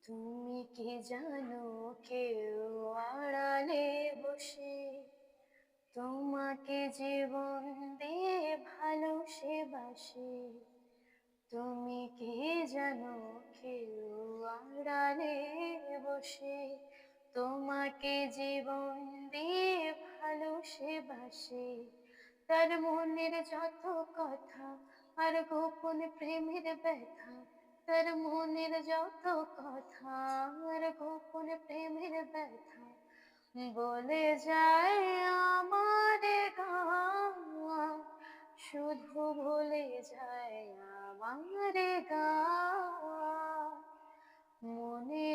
তুমি কি জানো, কেউ আড়ালে বসে তোমাকে জীবন দিয়ে ভালোবাসে। তুমি কি জানো, কেউ আড়ালে বসে তোমাকে জীবন দিয়ে ভালোবাসে। তার মনের যত কথা আর গোপন প্রেমের ব্যথা, তার মনের যত কথা আর গোপন প্রেমের ব্যথা বলে যায় আমার গান, শুধু ভুলে যায় আমার গান। মনে